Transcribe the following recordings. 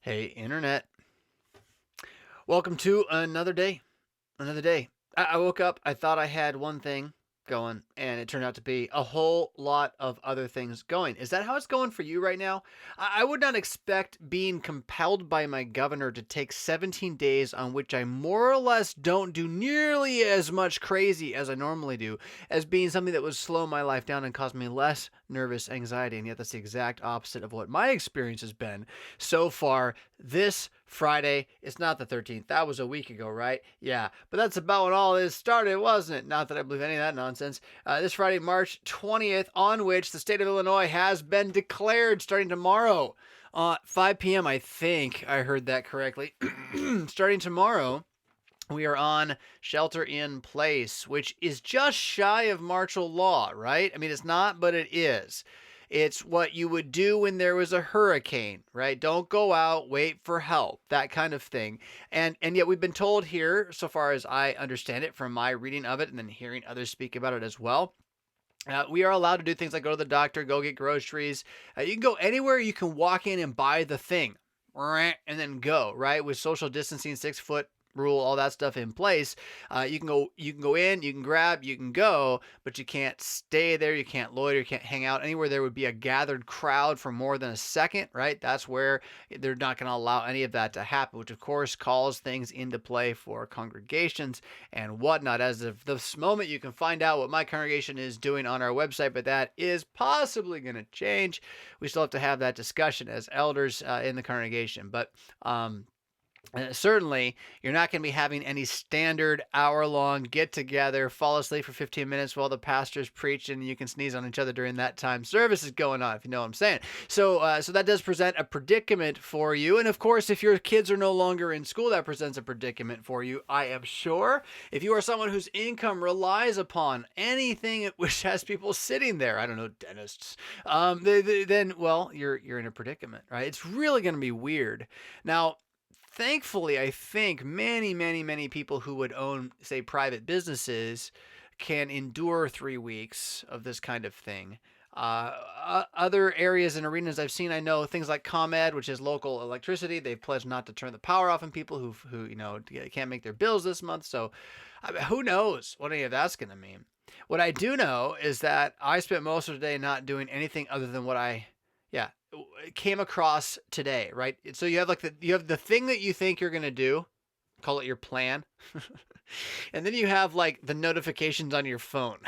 Hey, Internet. Welcome to another day. Another day. I woke up, I thought I had one thing going, and it turned out to be a whole lot of other things going. Is that how it's going for you right now? I would not expect being compelled by my governor to take 17 days on which I more or less don't do nearly as much crazy as I normally do, as being something that would slow my life down and cause me less nervous anxiety. And yet, that's the exact opposite of what my experience has been so far this Friday. It's not the 13th. That was a week ago, right? Yeah, but that's about when all this started, wasn't it? Not that I believe any of that nonsense. This Friday, March 20th, on which the state of Illinois has been declared starting tomorrow. 5 p.m., I think I heard that correctly. Starting tomorrow, we are on shelter in place, which is just shy of martial law, right? I mean, it's not, but it is. It's what you would do when there was a hurricane, right? Don't go out, wait for help, that kind of thing. And yet we've been told here, so far as I understand it from my reading of it and then hearing others speak about it as well, we are allowed to do things like go to the doctor, go get groceries. You can go anywhere you can walk in and buy the thing and then go, right? With social distancing, 6 foot rule, all that stuff in place. You can go in, you can grab, you can go, but you can't stay there, you can't loiter, you can't hang out anywhere there would be a gathered crowd for more than a second, right? That's where they're not going to allow any of that to happen, which of course calls things into play for congregations and whatnot. As of this moment, you can find out what my congregation is doing on our website, but that is possibly going to change. We still have to have that discussion as elders in the congregation, but certainly, you're not going to be having any standard hour-long get-together, fall asleep for 15 minutes while the pastor's preaching, and you can sneeze on each other during that time service is going on, if you know what I'm saying. So that does present a predicament for you. And of course, if your kids are no longer in school, that presents a predicament for you, I am sure. If you are someone whose income relies upon anything which has people sitting there, I don't know, dentists, then, well, you're in a predicament, right? It's really going to be weird. Now, thankfully, I think many people who would own, say, private businesses can endure 3 weeks of this kind of thing. Other areas and arenas I've seen, I know things like ComEd, which is local electricity. They've pledged not to turn the power off on people who can't make their bills this month. So, I mean, who knows what any of that's going to mean? What I do know is that I spent most of the day not doing anything other than what yeah, came across today, right? So you have the thing that you think you're gonna do, call it your plan, and then you have like the notifications on your phone,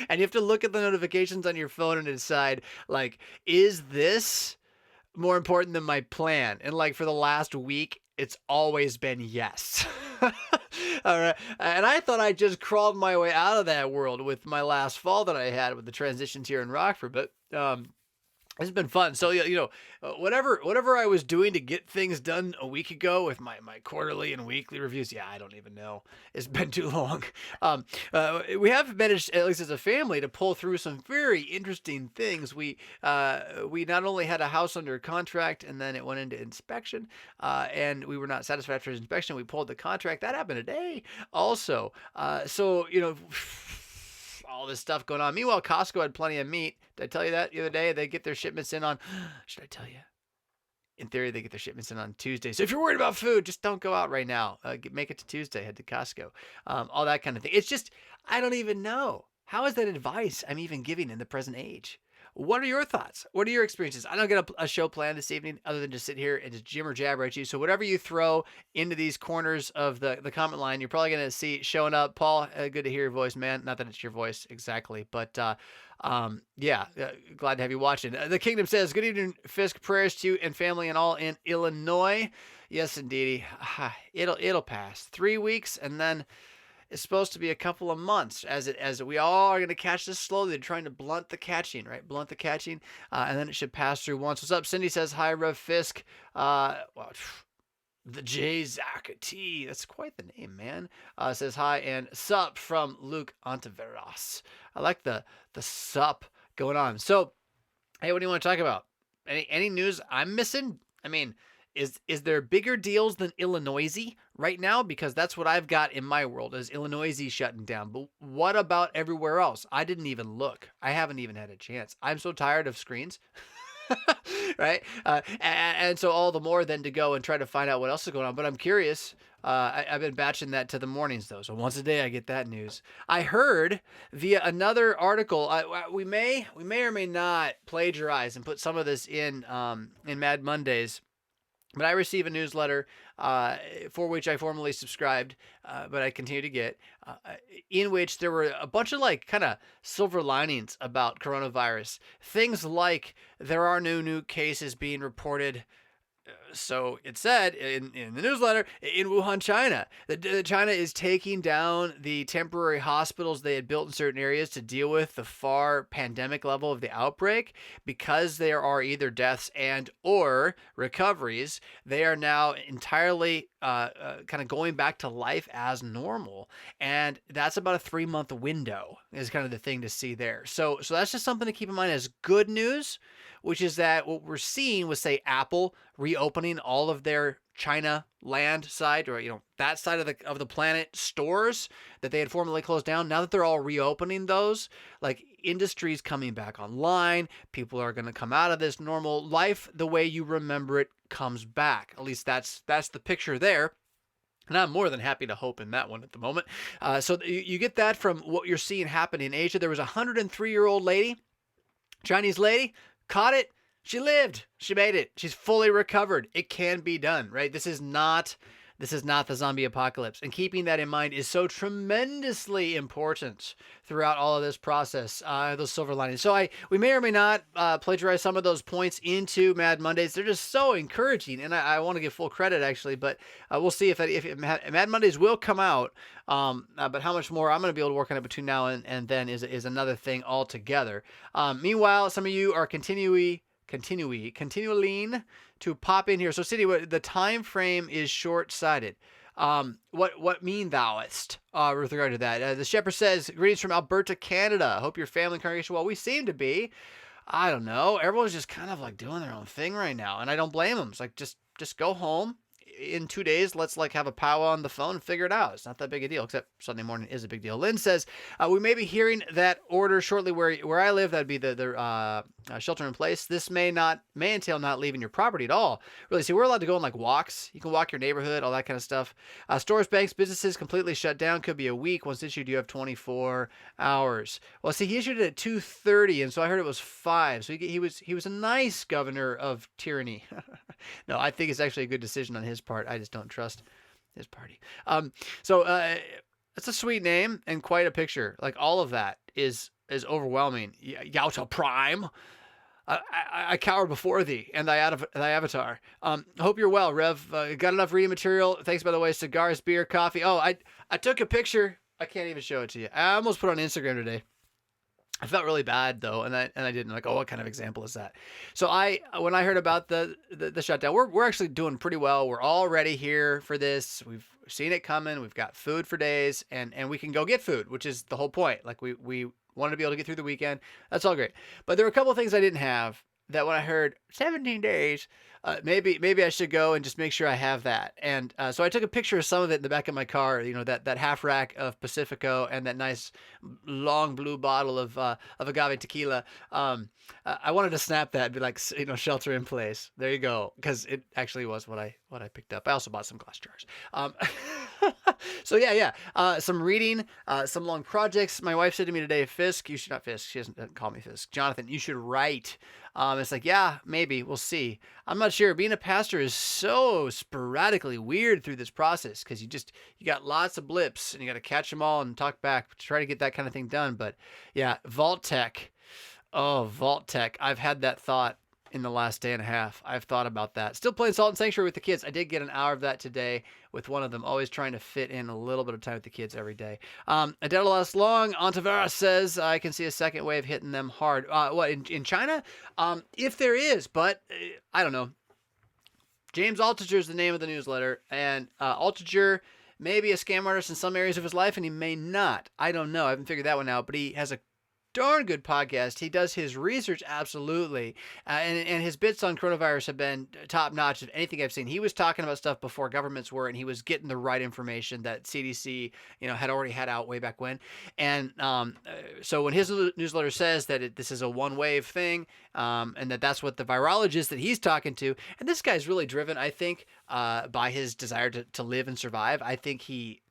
and you have to look at the notifications on your phone and decide like, is this more important than my plan? And like for the last week, it's always been yes. All right. And I thought I just crawled my way out of that world with my last fall that I had with the transitions here in Rockford, but it's been fun. So whatever I was doing to get things done a week ago with my quarterly and weekly reviews, yeah, I don't even know. It's been too long. We have managed, at least as a family, to pull through some very interesting things. We not only had a house under contract and then it went into inspection, and we were not satisfied after inspection. We pulled the contract. That happened today, also. So all this stuff going on. Meanwhile, Costco had plenty of meat. Did I tell you that the other day? They get their shipments in on, should I tell you? In theory, they get their shipments in on Tuesday. So if you're worried about food, just don't go out right now. Make it to Tuesday. Head to Costco. All that kind of thing. It's just, I don't even know. How is that advice I'm even giving in the present age? What are your thoughts? What are your experiences? I don't get a show planned this evening other than to sit here and just jimmer jabber at you. So whatever you throw into these corners of the comment line, you're probably going to see showing up. Paul, good to hear your voice, man. Not that it's your voice exactly, but glad to have you watching. The Kingdom says, good evening, Fisk. Prayers to you and family and all in Illinois. Yes, indeedy. It'll pass. 3 weeks and then it's supposed to be a couple of months as we all are going to catch this slowly. They're trying to blunt the catching, right? Blunt the catching, and then it should pass through once. What's up? Cindy says, hi, Rev Fisk. The J Zakati, that's quite the name, man. Says hi and sup from Luke Ontiveros. I like the sup going on. So, hey, what do you want to talk about? Any news I'm missing? I mean, is there bigger deals than Illinois right now? Because that's what I've got in my world is Illinois shutting down. But what about everywhere else? I didn't even look. I haven't even had a chance. I'm so tired of screens. right? And so all the more then to go and try to find out what else is going on. But I'm curious. I've been batching that to the mornings though, so once a day I get that news. I heard via another article. We may or may not plagiarize and put some of this in Mad Mondays. But I receive a newsletter for which I formerly subscribed, but I continue to get, in which there were a bunch of like kind of silver linings about coronavirus. Things like there are no new cases being reported. So it said in the newsletter in Wuhan, China, that China is taking down the temporary hospitals they had built in certain areas to deal with the far pandemic level of the outbreak because there are either deaths and or recoveries. They are now entirely kind of going back to life as normal, and that's about a 3-month window is kind of the thing to see there. So that's just something to keep in mind as good news, which is that what we're seeing was, say, Apple reopening all of their China land side, or that side of the planet stores that they had formerly closed down. Now that they're all reopening those, like industries coming back online, people are going to come out of this normal life the way you remember it comes back. At least that's the picture there. And I'm more than happy to hope in that one at the moment. So you get that from what you're seeing happen in Asia. There was a 103-year-old lady, Chinese lady, caught it. She lived. She made it. She's fully recovered. It can be done, right? This is not the zombie apocalypse. And keeping that in mind is so tremendously important throughout all of this process, those silver linings. So we may or may not plagiarize some of those points into Mad Mondays. They're just so encouraging, and I want to give full credit, actually, but we'll see if Mad Mondays will come out. But how much more I'm going to be able to work on it between now and then is another thing altogether. Meanwhile, some of you are continuing to pop in here. So, City, the time frame is short-sighted. What mean thouest with regard to that? The shepherd says, greetings from Alberta, Canada. Hope your family and congregation well. We seem to be. I don't know. Everyone's just kind of like doing their own thing right now, and I don't blame them. It's like just go home. In 2 days, let's like have a powwow on the phone and figure it out. It's not that big a deal, except Sunday morning is a big deal. Lynn says, we may be hearing that order shortly where I live. That'd be the shelter in place. This may entail not leaving your property at all. Really, see, we're allowed to go on like walks. You can walk your neighborhood, all that kind of stuff. Stores, banks, businesses completely shut down. Could be a week. Once issued, you have 24 hours. Well, see, he issued it at 2:30, and so I heard it was 5. So he was a nice governor of tyranny. No, I think it's actually a good decision on his part. I just don't trust his party. So it's a sweet name and quite a picture. Like all of that is overwhelming. Yauta Prime. I cower before thee and thy avatar. Hope you're well, Rev. Got enough reading material. Thanks, by the way. Cigars, beer, coffee. Oh, I took a picture. I can't even show it to you. I almost put it on Instagram today. I felt really bad though, and I didn't. Like, oh, what kind of example is that? So when I heard about the shutdown, we're actually doing pretty well. We're all ready here for this. We've seen it coming. We've got food for days, and we can go get food, which is the whole point. Like we wanted to be able to get through the weekend. That's all great. But there were a couple of things I didn't have that when I heard 17 days, maybe I should go and just make sure I have that. And so I took a picture of some of it in the back of my car, that half rack of Pacifico and that nice long blue bottle of agave tequila. I wanted to snap that and be like, shelter in place. There you go. Because it actually was what I picked up. I also bought some glass jars. So yeah. Some reading, some long projects. My wife said to me today, Fisk, you should not Fisk. She doesn't call me Fisk. Jonathan, you should write. It's like, yeah, maybe we'll see. I'm not sure. Being a pastor is so sporadically weird through this process because you got lots of blips and you got to catch them all and talk back to try to get that kind of thing done. But yeah, Vault Tech. Oh, Vault Tech. I've had that thought in the last day and a half. I've thought about that. Still playing Salt and Sanctuary with the kids. I did get an hour of that today with one of them, always trying to fit in a little bit of time with the kids every day. Adela Last Long, Antavara says, I can see a second wave hitting them hard. What, in China? If there is, but I don't know. James Altucher is the name of the newsletter, and Altucher may be a scam artist in some areas of his life, and he may not. I don't know. I haven't figured that one out, but he has a darn good podcast. He does his research absolutely, and his bits on coronavirus have been top notch of anything I've seen. He was talking about stuff before governments were, and he was getting the right information that CDC, had already had out way back when. And so when his newsletter says that this is a one wave thing, and that's what the virologist that he's talking to, and this guy's really driven, I think, by his desire to live and survive. I think he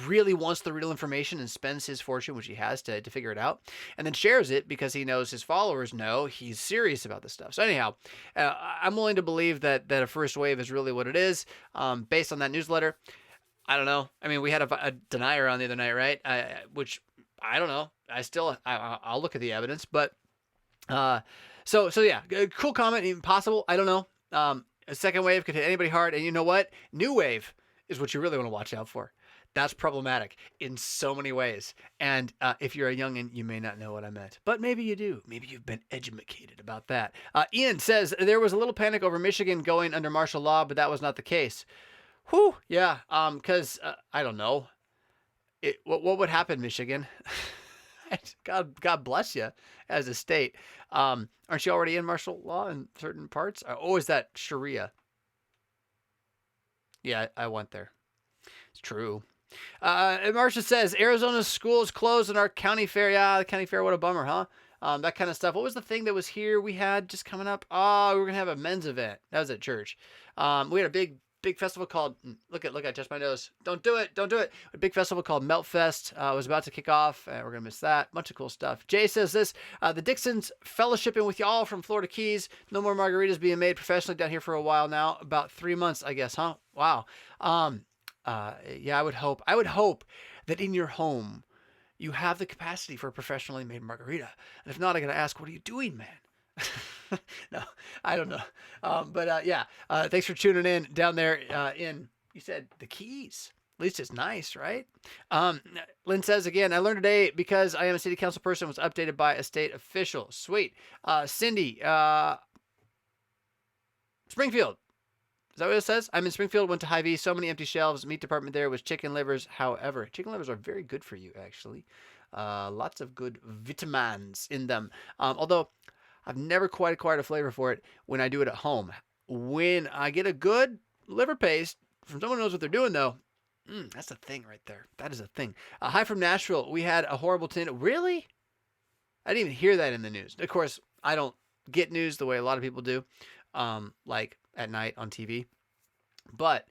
really wants the real information and spends his fortune, which he has, to figure it out, and then shares it because he knows his followers know he's serious about this stuff. So anyhow, I'm willing to believe that a first wave is really what it is, based on that newsletter. I don't know. I mean, we had a denier on the other night, right? Which I don't know. I'll look at the evidence, but so yeah, cool comment. Even possible. I don't know. A second wave could hit anybody hard, and you know what? New wave is what you really want to watch out for. That's problematic in so many ways. And if you're a youngin', you may not know what I meant. But maybe you do. Maybe you've been educated about that. Ian says, there was a little panic over Michigan going under martial law, but that was not the case. Whew, yeah, because, I don't know. What would happen, Michigan? God bless you as a state. Aren't you already in martial law in certain parts? Oh, is that Sharia? Yeah, I went there. It's true. Marcia says, Arizona's schools closed in our county fair. Yeah, the county fair, what a bummer, huh? That kind of stuff. What was the thing that was here we had just coming up? Oh, we were going to have a men's event. That was at church. We had a big festival called, look at, touch my nose. Don't do it. A big festival called Melt Fest was about to kick off. We're going to miss that. Bunch of cool stuff. Jay says this, the Dixons fellowshipping with y'all from Florida Keys. No more margaritas being made professionally down here for a while now. About 3 months, I guess, huh? Wow. Yeah, I would hope that in your home you have the capacity for a professionally made margarita. And if not, I got to ask, what are you doing, man? No, I don't know. Yeah, thanks for tuning in down there in, you said, the Keys. At least it's nice, right? Lynn says again, I learned today because I am a city council person, was updated by a state official. Sweet. Cindy, Springfield. Is that what it says? I'm in Springfield, went to Hy-Vee, so many empty shelves. Meat department there was chicken livers. However, chicken livers are very good for you, actually. Lots of good vitamins in them. Although I've never quite acquired a flavor for it when I do it at home. When I get a good liver paste from someone who knows what they're doing, though, that's a thing right there. That is a thing. Hi from Nashville. We had a horrible tornado. Really? I didn't even hear that in the news. Of course, I don't get news the way a lot of people do, like at night on TV. But,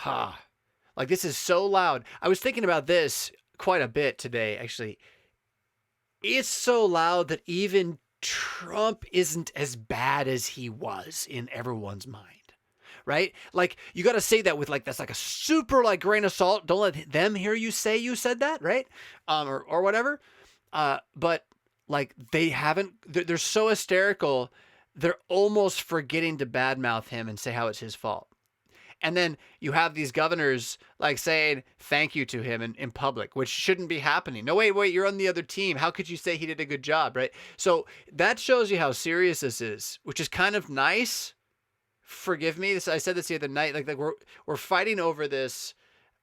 like, this is so loud. I was thinking about this quite a bit today, actually. It's so loud that even Trump isn't as bad as he was in everyone's mind. Right? Like, you got to say that with, like, that's like a super, like, grain of salt. Don't let them hear you say you said that, right? Or whatever. But, like, they're so hysterical, they're almost forgetting to badmouth him and say how it's his fault. And then you have these governors, like, saying thank you to him in public, which shouldn't be happening. No, wait, you're on the other team. How could you say he did a good job, right? So that shows you how serious this is, which is kind of nice. Forgive me. I said this the other night. Like we're fighting over this.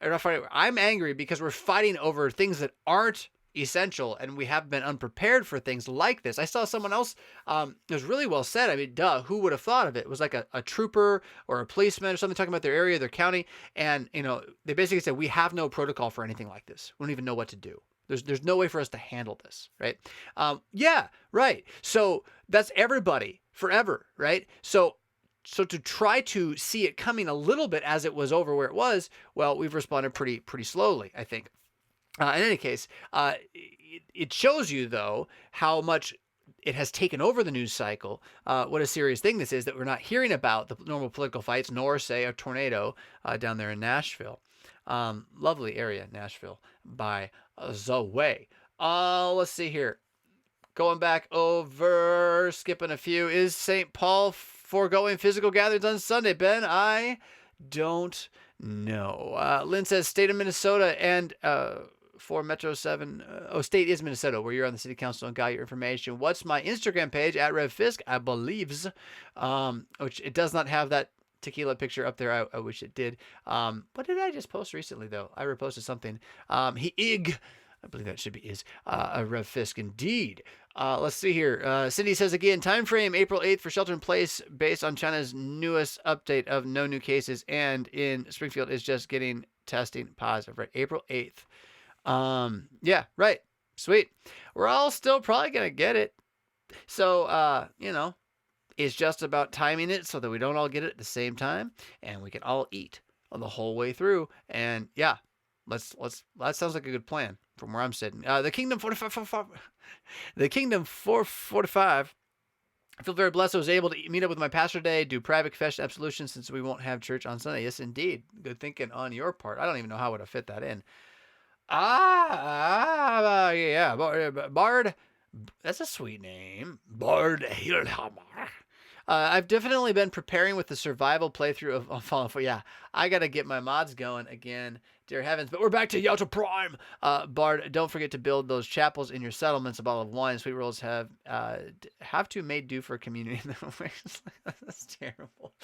Or not fighting. I'm angry because we're fighting over things that aren't essential, and we have been unprepared for things like this. I saw someone else, it was really well said. I mean, who would have thought of it? It was like a trooper or a policeman or something talking about their area, their county, and they basically said, we have no protocol for anything like this. We don't even know what to do. There's no way for us to handle this, right? Yeah, right. So that's everybody forever, right? So to try to see it coming a little bit as it was over where it was, well, we've responded pretty slowly, I think. In any case, it shows you, though, how much it has taken over the news cycle. What a serious thing this is, that we're not hearing about the normal political fights, nor, say, a tornado down there in Nashville. Lovely area, Nashville, by the way. Let's see here. Going back over, skipping a few. Is St. Paul foregoing physical gatherings on Sunday, Ben? I don't know. Lynn says state of Minnesota and for Metro 7. State is Minnesota, where you're on the city council and got your information. What's my Instagram page? At RevFisk, I believes. Which it does not have that tequila picture up there. I wish it did. What did I just post recently, though? I reposted something. I believe that should be is a Rev Fisk indeed. Let's see here. Cindy says again, time frame April 8th for shelter in place based on China's newest update of no new cases, and in Springfield is just getting testing positive. Right, April 8th. Yeah, right. Sweet. We're all still probably gonna get it. So it's just about timing it so that we don't all get it at the same time and we can all eat the whole way through. And yeah, let's that sounds like a good plan from where I'm sitting. The Kingdom 45. The Kingdom 445. I feel very blessed I was able to meet up with my pastor today, do private confession absolution since we won't have church on Sunday. Yes, indeed. Good thinking on your part. I don't even know how I would have fit that in. Yeah. Bard. That's a sweet name. Bard Hilhammer. I've definitely been preparing with the survival playthrough of Fallout 4. Yeah, I got to get my mods going again, dear heavens. But we're back to Yalta Prime. Bard, don't forget to build those chapels in your settlements. A bottle of wine. Sweet rolls have to made do for community. That's terrible.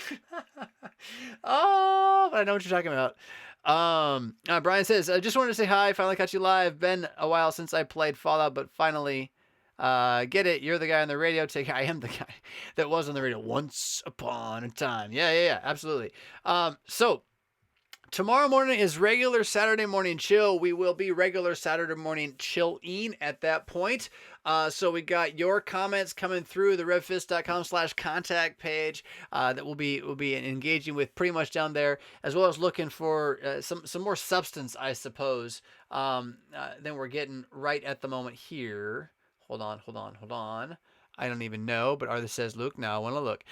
Oh, but I know what you're talking about. Brian says, I just wanted to say hi. Finally caught you live. Been a while since I played Fallout, but finally... get it? You're the guy on the radio. I am the guy that was on the radio once upon a time. Yeah, absolutely. So tomorrow morning is regular Saturday morning chill. We will be regular Saturday morning chilling at that point. So we got your comments coming through the revfist.com/contact page that we'll be engaging with pretty much down there, as well as looking for some more substance, I suppose, than we're getting right at the moment here. Hold on. I don't even know, but Arthur says, Luke, now I want to look.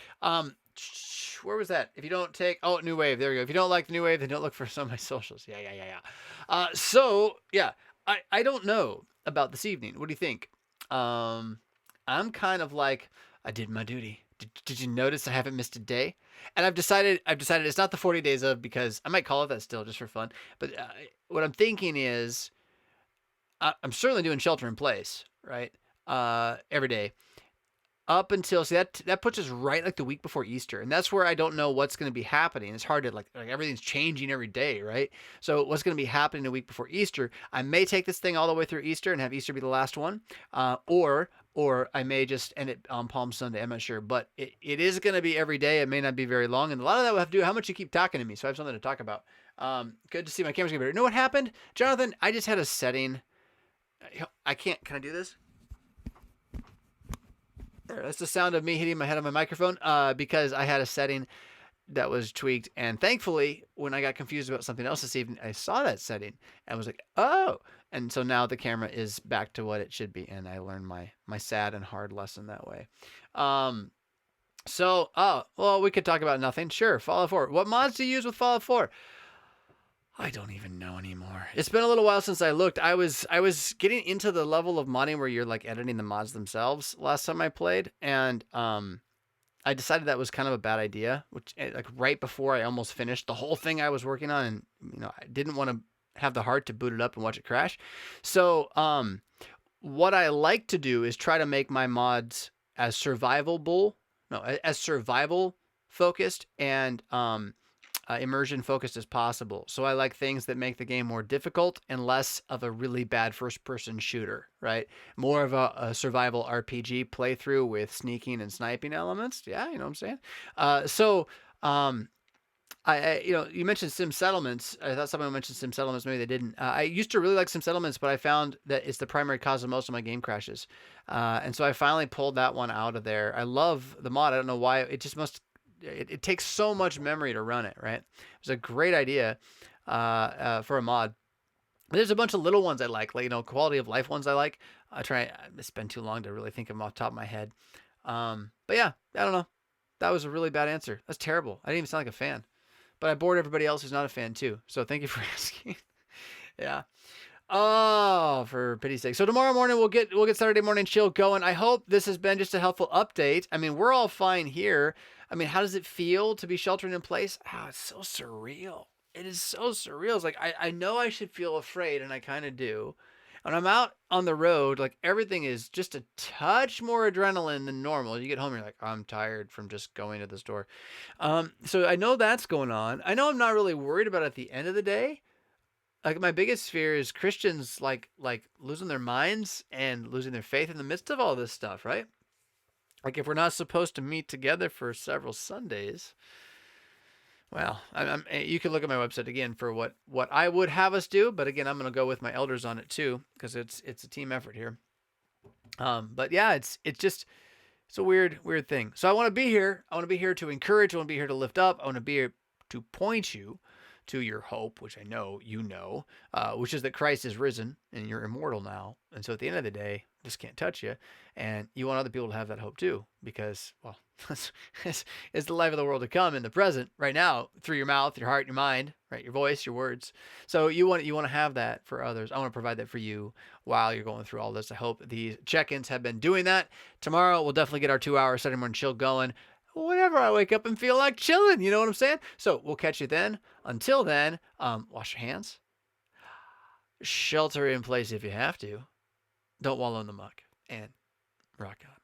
Where was that? If you don't take... Oh, New Wave. There we go. If you don't like the New Wave, then don't look for some of my socials. Yeah. I don't know about this evening. What do you think? I'm kind of like, I did my duty. Did you notice I haven't missed a day? And I've decided it's not the 40 days of, because I might call it that still just for fun. But what I'm thinking is I'm certainly doing shelter in place, right? Every day up until that puts us right like the week before Easter, and that's where I don't know what's going to be happening. It's hard to like everything's changing every day, right? So what's going to be happening a week before Easter? I may take this thing all the way through Easter and have Easter be the last one, or I may just end it on Palm Sunday. I'm not sure, but it is going to be every day. It may not be very long, and a lot of that will have to do with how much you keep talking to me. So I have something to talk about. Good to see my camera's getting better. You know what happened, Jonathan? I just had a setting. Can I do this? There, that's the sound of me hitting my head on my microphone because I had a setting that was tweaked. And thankfully, when I got confused about something else this evening, I saw that setting and was like, oh. And so now the camera is back to what it should be. And I learned my sad and hard lesson that way. We could talk about nothing. Sure, Fallout 4. What mods do you use with Fallout 4? I don't even know anymore. It's been a little while since I looked. I was getting into the level of modding where you're like editing the mods themselves last time I played, and I decided that was kind of a bad idea, which like right before I almost finished the whole thing I was working on, and I didn't want to have the heart to boot it up and watch it crash. So what I like to do is try to make my mods as survival focused and immersion focused as possible. So I like things that make the game more difficult and less of a really bad first person shooter, right? More of a survival RPG playthrough with sneaking and sniping elements. Yeah, you know what I'm saying? You mentioned Sim Settlements. I thought someone mentioned Sim Settlements. Maybe they didn't. I used to really like Sim Settlements, but I found that it's the primary cause of most of my game crashes. And so I finally pulled that one out of there. I love the mod. I don't know why. It takes so much memory to run it, right? It was a great idea for a mod. There's a bunch of little ones I like quality of life ones I like. I spend too long to really think of them off the top of my head. But yeah, I don't know. That was a really bad answer. That's terrible. I didn't even sound like a fan. But I bored everybody else who's not a fan too. So thank you for asking. Yeah. Oh, for pity's sake. So tomorrow morning we'll get Saturday morning chill going. I hope this has been just a helpful update. I mean, we're all fine here. I mean, how does it feel to be sheltering in place? Oh, it's so surreal. It is so surreal. It's like, I know I should feel afraid, and I kind of do. When I'm out on the road, like everything is just a touch more adrenaline than normal. You get home, you're like, I'm tired from just going to the store. So I know that's going on. I know I'm not really worried about it at the end of the day, Like my biggest fear is Christians like losing their minds and losing their faith in the midst of all this stuff, right? Like if we're not supposed to meet together for several Sundays, well, you can look at my website again for what I would have us do, but again, I'm going to go with my elders on it too because it's a team effort here. But yeah, it's just it's a weird thing. So I want to be here. I want to be here to encourage. I want to be here to lift up. I want to be here to point you to your hope, which I know you know, which is that Christ is risen and you're immortal now. And so at the end of the day, this can't touch you. And you want other people to have that hope too, because, well, it's the life of the world to come in the present right now through your mouth, your heart, your mind, right? Your voice, your words. So you want to have that for others. I want to provide that for you while you're going through all this. I hope these check-ins have been doing that. Tomorrow we'll definitely get our 2-hour Saturday morning chill going. Whenever I wake up and feel like chilling, you know what I'm saying? So we'll catch you then. Until then, wash your hands, shelter in place if you have to, don't wallow in the muck, and rock on.